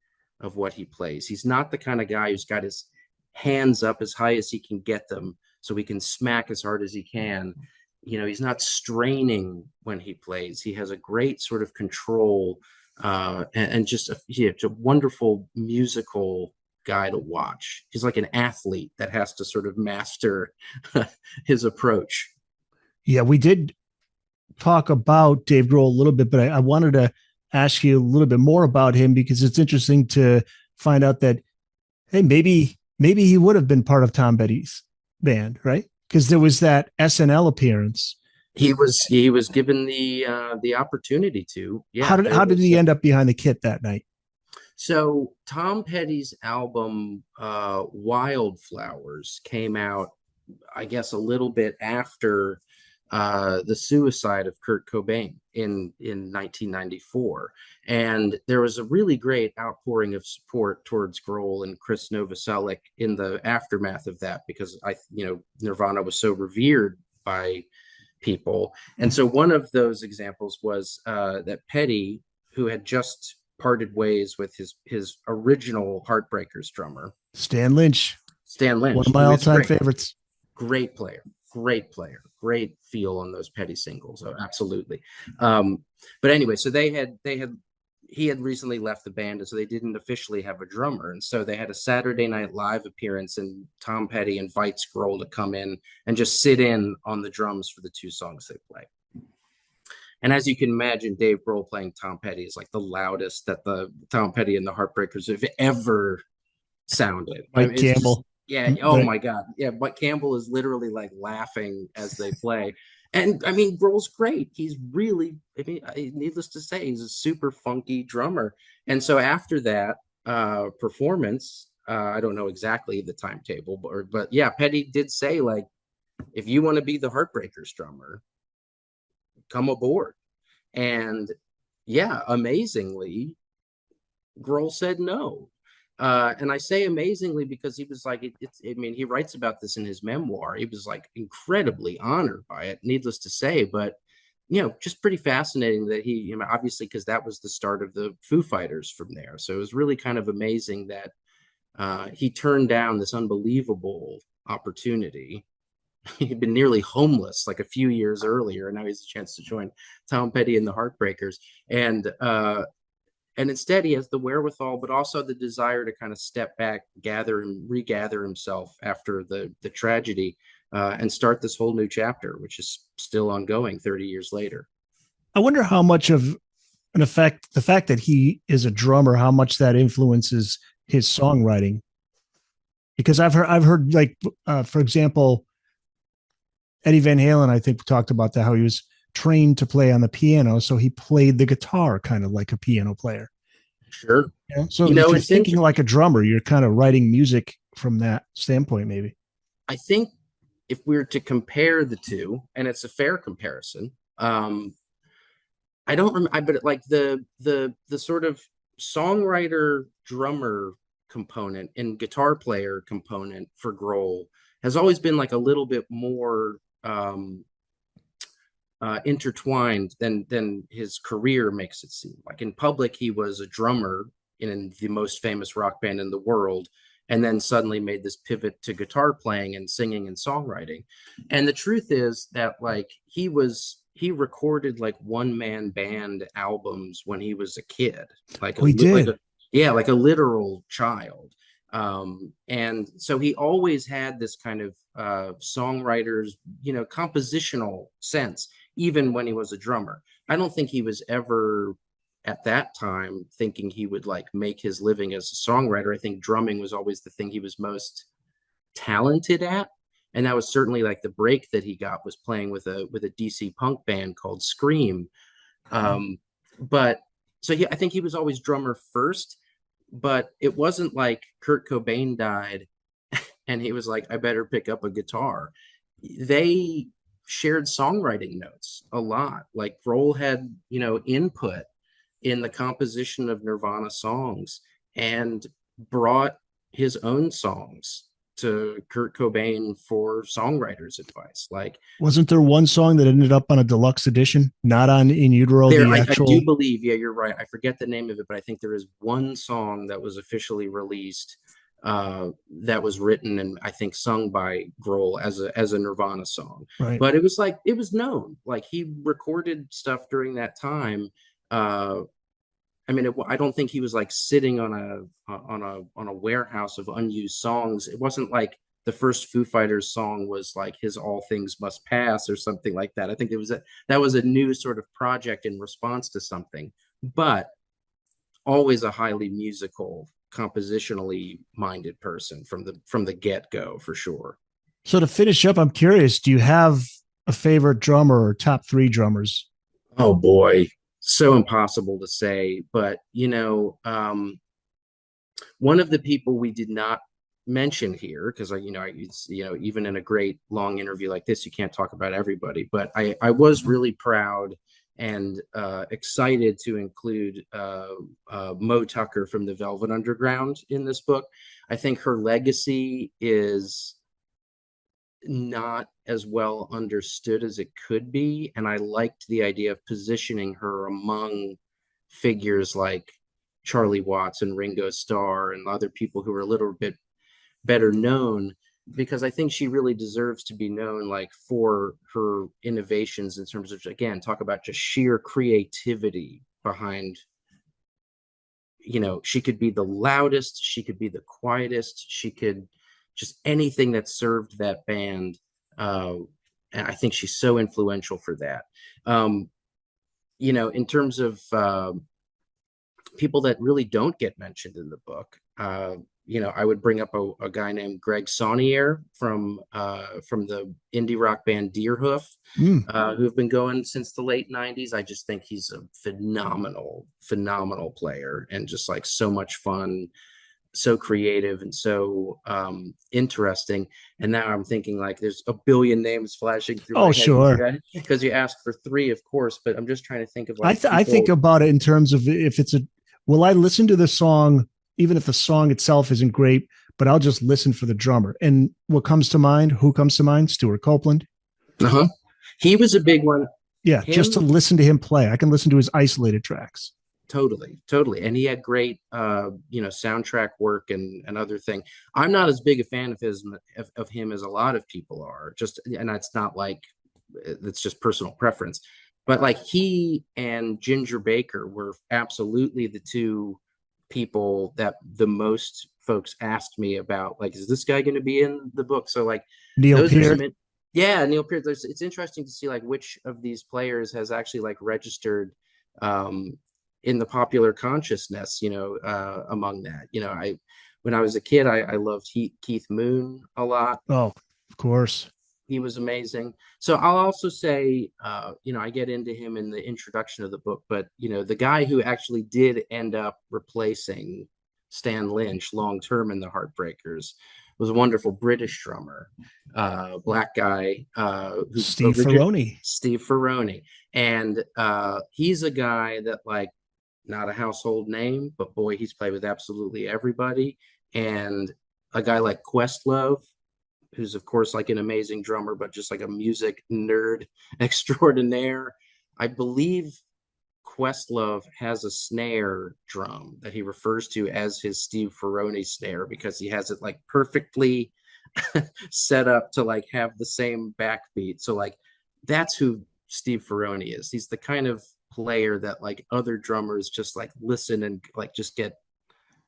B: of what he plays. He's not the kind of guy who's got his hands up as high as he can get them so he can smack as hard as he can. He's not straining when he plays. He has a great sort of control, and just a wonderful musical guy to watch. He's like an athlete that has to sort of master his approach.
A: Yeah, we did talk about Dave Grohl a little bit, but I wanted to ask you a little bit more about him because it's interesting to find out that, hey, maybe he would have been part of Tom Petty's band, right? Because there was that SNL appearance.
B: He was given the opportunity to. Yeah.
A: How did he end up behind the kit that night?
B: So Tom Petty's album Wildflowers came out, I guess, a little bit after the suicide of Kurt Cobain in 1994, and there was a really great outpouring of support towards Grohl and Chris Novoselic in the aftermath of that, because Nirvana was so revered by people. And so one of those examples was that Petty, who had just parted ways with his original Heartbreakers drummer,
A: Stan Lynch, one of my all-time favorites.
B: Great player, great feel on those Petty singles. Oh, absolutely. But anyway, so he had recently left the band, and so they didn't officially have a drummer. And so they had a Saturday Night Live appearance, and Tom Petty invites Grohl to come in and just sit in on the drums for the two songs they play. And as you can imagine, Dave Grohl playing Tom Petty is like the loudest that the Tom Petty and the Heartbreakers have ever sounded.
A: Mike Campbell.
B: Yeah. Oh my God. Yeah. But Campbell is literally like laughing as they play. And I mean, Grohl's great. He's really, needless to say, he's a super funky drummer. And so after that performance, I don't know exactly the timetable, but yeah, Petty did say, like, if you want to be the Heartbreakers drummer, come aboard. And yeah, amazingly, Grohl said no. And I say amazingly because he was like, he writes about this in his memoir. He was like incredibly honored by it, needless to say, but just pretty fascinating that he, obviously, because that was the start of the Foo Fighters from there. So it was really kind of amazing that he turned down this unbelievable opportunity. He'd been nearly homeless like a few years earlier, and now he has a chance to join Tom Petty and the Heartbreakers. And instead he has the wherewithal, but also the desire to kind of step back, gather and regather himself after the tragedy, and start this whole new chapter, which is still ongoing 30 years later.
A: I wonder how much of an effect the fact that he is a drummer, how much that influences his songwriting. Because I've heard like, for example, Eddie Van Halen, I think, talked about that, how he was trained to play on the piano, so he played the guitar kind of like a piano player.
B: Sure.
A: Yeah? So if you're thinking like a drummer, you're kind of writing music from that standpoint, maybe.
B: I think if we were to compare the two, and it's a fair comparison, I don't remember, but like the sort of songwriter drummer component and guitar player component for Grohl has always been like a little bit more intertwined than his career makes it seem. Like in public, he was a drummer in the most famous rock band in the world, and then suddenly made this pivot to guitar playing and singing and songwriting. And the truth is that like he recorded like one man band albums when he was a kid, like
A: We
B: like
A: did.
B: a yeah, like a literal child. And so he always had this kind of songwriter's, compositional sense, even when he was a drummer. I don't think he was ever at that time thinking he would like make his living as a songwriter. I think drumming was always the thing he was most talented at. And that was certainly like the break that he got was playing with a DC punk band called Scream. Um, but so yeah, I think he was always drummer first, but it wasn't like Kurt Cobain died and he was like, I better pick up a guitar. They shared songwriting notes a lot. Like Grohl had, input in the composition of Nirvana songs and brought his own songs to Kurt Cobain for songwriters advice. Like
A: Wasn't there one song that ended up on a deluxe edition, not on In Utero,
B: there,
A: the
B: I do
A: actual?
B: believe, yeah, you're right. I forget the name of it, but I think there is one song that was officially released that was written and I think sung by Grohl as a Nirvana song.
A: Right.
B: But it was like it was known. Like he recorded stuff during that time. I mean, I don't think he was like sitting on a warehouse of unused songs. It wasn't like the first Foo Fighters song was like his "All Things Must Pass" or something like that. I think it was that was a new sort of project in response to something, but always a highly musical, compositionally minded person from the get go for sure.
A: So to finish up, I'm curious, do you have a favorite drummer or top three drummers?
B: Oh boy, so impossible to say, but one of the people we did not mention here, because even in a great long interview like this, you can't talk about everybody. But I was really proud and excited to include Mo Tucker from the Velvet Underground in this book. I think her legacy is not as well understood as it could be, and I liked the idea of positioning her among figures like Charlie Watts and Ringo Starr and other people who are a little bit better known, because I think she really deserves to be known like for her innovations in terms of, again, talk about just sheer creativity behind, she could be the loudest, she could be the quietest, she could just anything that served that band. And I think she's so influential for that. In terms of people that really don't get mentioned in the book, I would bring up a guy named Greg Saunier from the indie rock band Deerhoof,
A: Mm.
B: who've been going since the late '90s. I just think he's a phenomenal player and just like so much fun, so creative and so interesting. And now I'm thinking like there's a billion names flashing through
A: Oh,
B: my head
A: sure.
B: because you asked for three, of course, but I'm just trying to think of like
A: I think
B: people.
A: about it in terms of if it's a, will I listen to the song, even if the song itself isn't great, but I'll just listen for the drummer. And what comes to mind? Who comes to mind? Stuart Copeland.
B: Uh-huh. He was a big one.
A: Yeah, just to
B: Him,
A: listen to him play. I can listen to his isolated tracks.
B: totally, and he had great soundtrack work and other thing. I'm not as big a fan of him as a lot of people are, just, and that's not like it's just personal preference, but like he and Ginger Baker were absolutely the two people that the most folks asked me about, like, is this guy going to be in the book? So like
A: Neil
B: those are
A: Peart.
B: some yeah, Neil Peart. It's interesting to see like which of these players has actually like registered um in the popular consciousness, among that. I when I was a kid, I loved Keith Moon a lot.
A: Oh, of course.
B: He was amazing. So I'll also say, I get into him in the introduction of the book, but the guy who actually did end up replacing Stan Lynch long term in the Heartbreakers was a wonderful British drummer, black guy, who
A: Steve Ferroni.
B: Steve Ferroni, and he's a guy that like not a household name, but boy, he's played with absolutely everybody. And a guy like Questlove, who's of course like an amazing drummer, but just like a music nerd extraordinaire. I believe Questlove has a snare drum that he refers to as his Steve Ferrone snare because he has it like perfectly set up to like have the same backbeat. So like that's who Steve Ferrone is. He's the kind of player that like other drummers just like listen and like just get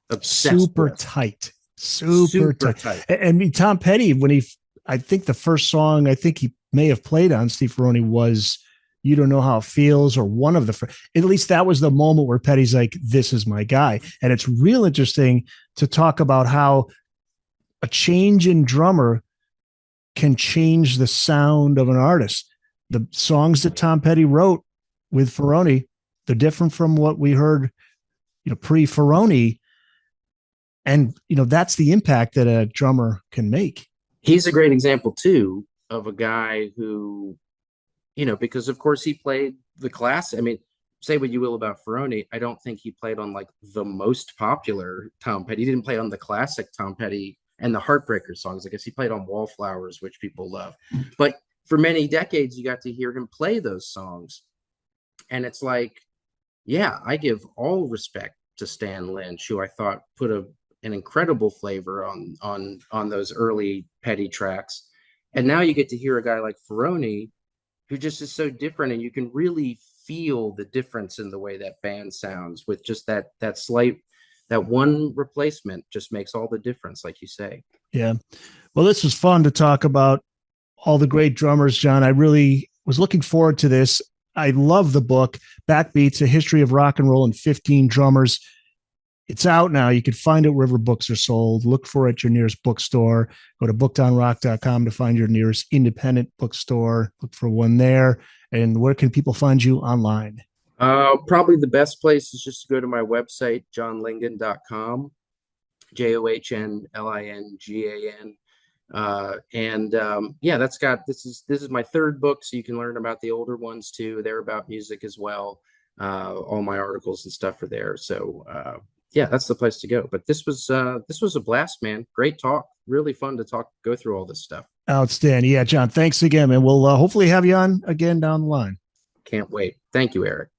B: obsessed
A: Super
B: with.
A: tight, super
B: Super
A: tight.
B: tight.
A: And I mean, Tom Petty, when I think the first song I think he may have played on Steve Ferrone was "You Don't Know How It Feels," or one of the. At least that was the moment where Petty's like, "This is my guy," and it's real interesting to talk about how a change in drummer can change the sound of an artist. The songs that Tom Petty wrote with Ferrone, they're different from what we heard, pre Ferrone. And, that's the impact that a drummer can make.
B: He's a great example too of a guy who, because of course he played the class. I mean, say what you will about Ferrone, I don't think he played on like the most popular Tom Petty. He didn't play on the classic Tom Petty and the Heartbreaker songs. I guess he played on Wallflowers, which people love. But for many decades, you got to hear him play those songs. And it's like, yeah, I give all respect to Stan Lynch, who I thought put an incredible flavor on those early Petty tracks. And now you get to hear a guy like Ferrone, who just is so different, and you can really feel the difference in the way that band sounds with just that slight, that one replacement just makes all the difference, like you say.
A: Yeah. Well, this was fun to talk about all the great drummers, John. I really was looking forward to this. I love the book, Backbeats, A History of Rock and Roll and 15 Drummers. It's out now. You can find it wherever books are sold. Look for it at your nearest bookstore. Go to bookedonrock.com to find your nearest independent bookstore. Look for one there. And where can people find you online?
B: Probably the best place is just to go to my website, johnlingan.com, JOHNLINGAN. Yeah, this is my third book, so you can learn about the older ones too. They're about music as well. All my articles and stuff are there. So yeah, that's the place to go. But this was a blast, man. Great talk. Really fun to go through all this stuff.
A: Outstanding. Yeah, John, thanks again, and we'll hopefully have you on again down the line.
B: Can't wait. Thank you, Eric.